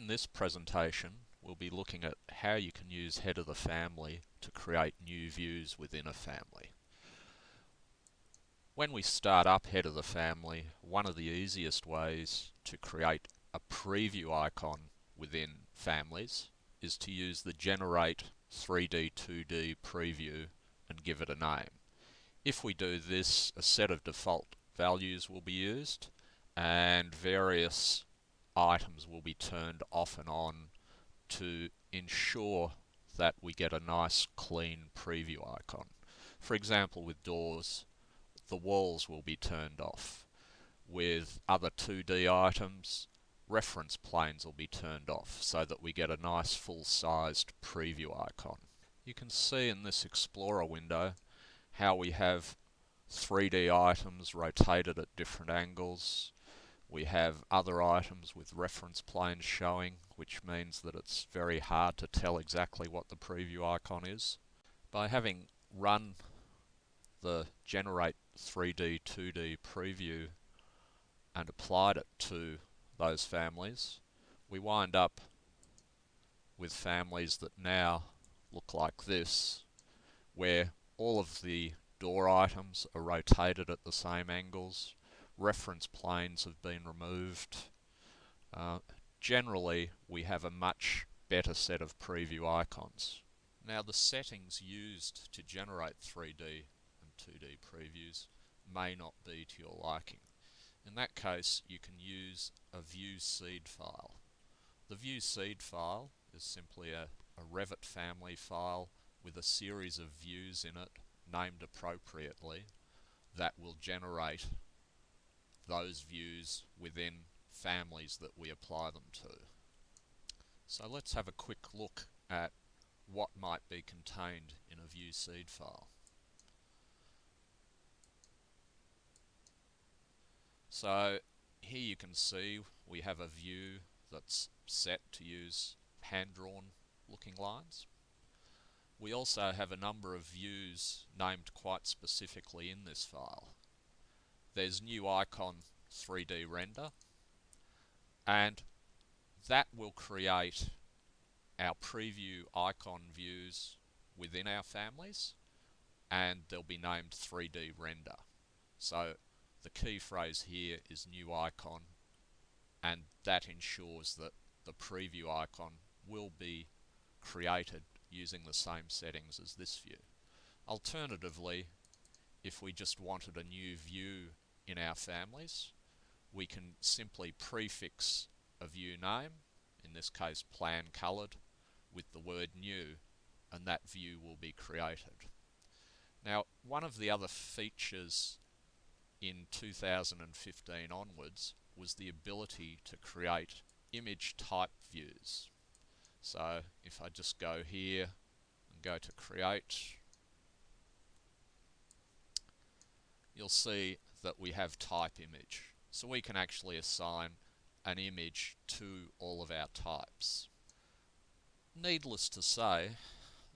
In this presentation, we'll be looking at how you can use head of the family to create new views within a family. When we start up head of the family, one of the easiest ways to create a preview icon within families is to use the generate 3D 2D preview and give it a name. If we do this, a set of default values will be used and various items will be turned off and on to ensure that we get a nice clean preview icon. For example, with doors, the walls will be turned off. With other 2D items, reference planes will be turned off so that we get a nice full-sized preview icon. You can see in this Explorer window how we have 3D items rotated at different angles. We have other items with reference planes showing, which means that it's very hard to tell exactly what the preview icon is. By having run the generate 3D 2D preview and applied it to those families, we wind up with families that now look like this, where all of the door items are rotated at the same angles. Reference planes have been removed. Generally, we have a much better set of preview icons. Now, the settings used to generate 3D and 2D previews may not be to your liking. In that case, you can use a viewSeed file. The viewSeed file is simply a Revit family file with a series of views in it, named appropriately, that will generate those views within families that we apply them to. So let's have a quick look at what might be contained in a viewSeed file. So here you can see we have a view that's set to use hand-drawn looking lines. We also have a number of views named quite specifically in this file. There's new icon 3D render, and that will create our preview icon views within our families, and they'll be named 3D render. So the key phrase here is new icon, and that ensures that the preview icon will be created using the same settings as this view. Alternatively, if we just wanted a new view in our families, we can simply prefix a view name, in this case plan coloured, with the word new, and that view will be created. Now, one of the other features in 2015 onwards was the ability to create image type views. So if I just go here and go to create, you'll see that we have type image. So we can actually assign an image to all of our types. Needless to say,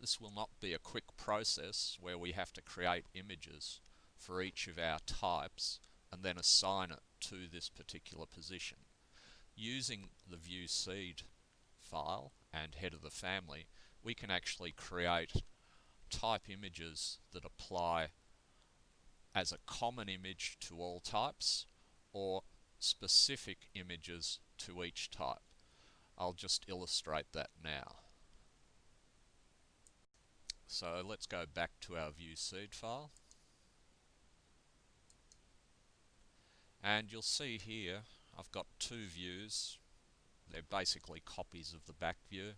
this will not be a quick process where we have to create images for each of our types and then assign it to this particular position. Using the viewSeed file and head of the family, we can actually create type images that apply as a common image to all types or specific images to each type. I'll just illustrate that now. So let's go back to our viewSeed file, and you'll see here I've got two views. They're basically copies of the back view,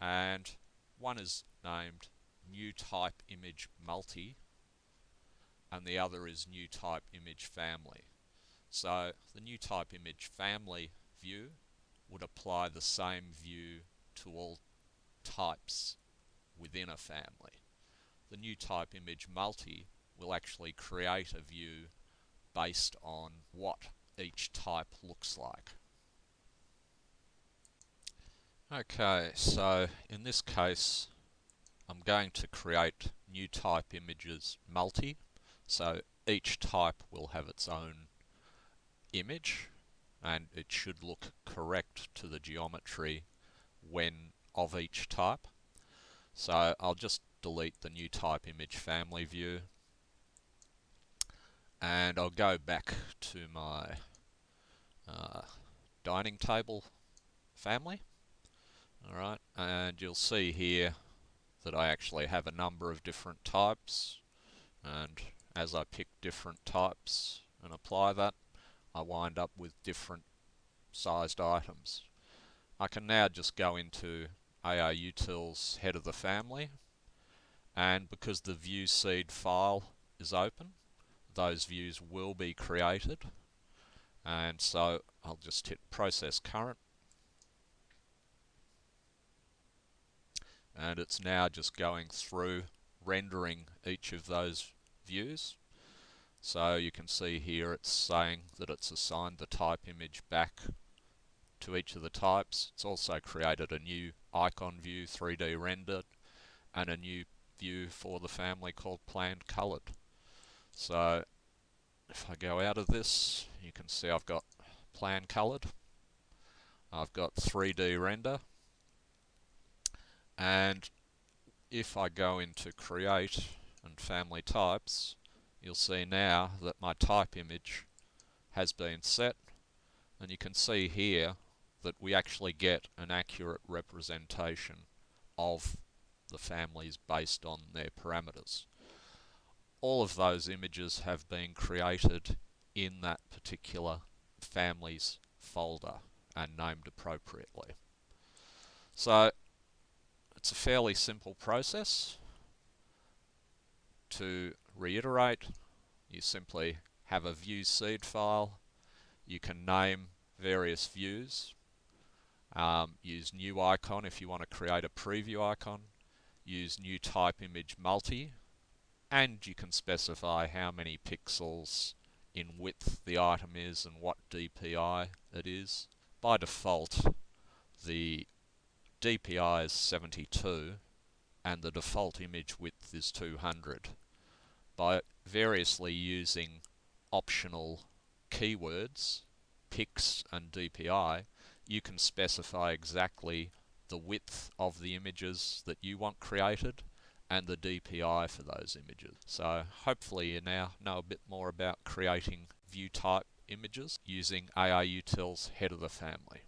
and one is named new type image multi and the other is new type image family. So the new type image family view would apply the same view to all types within a family. The new type image multi will actually create a view based on what each type looks like. Okay, so in this case I'm going to create new type images multi, so each type will have its own image, and it should look correct to the geometry when of each type. So I'll just delete the new type image family view, and I'll go back to my dining table family. Alright, and you'll see here that I actually have a number of different types, and as I pick different types and apply that, I wind up with different sized items. I can now just go into ARUtils head of the family, and because the viewSeed file is open, those views will be created, and so I'll just hit process current, and it's now just going through rendering each of those views. So you can see here it's saying that it's assigned the type image back to each of the types. It's also created a new icon view 3D rendered and a new view for the family called planned colored. So if I go out of this, you can see I've got plan colored, I've got 3D render, and if I go into create and family types, you'll see now that my type image has been set, and you can see here that we actually get an accurate representation of the families based on their parameters. All of those images have been created in that particular families folder and named appropriately. So it's a fairly simple process. To reiterate, you simply have a viewSeed file. You can name various views. Use new icon if you want to create a preview icon. Use new type image multi, and you can specify how many pixels in width the item is and what DPI it is. By default, the DPI is 72 and the default image width is 200. By variously using optional keywords, pix and DPI, you can specify exactly the width of the images that you want created and the DPI for those images. So hopefully you now know a bit more about creating view type images using ARUtils head of the family.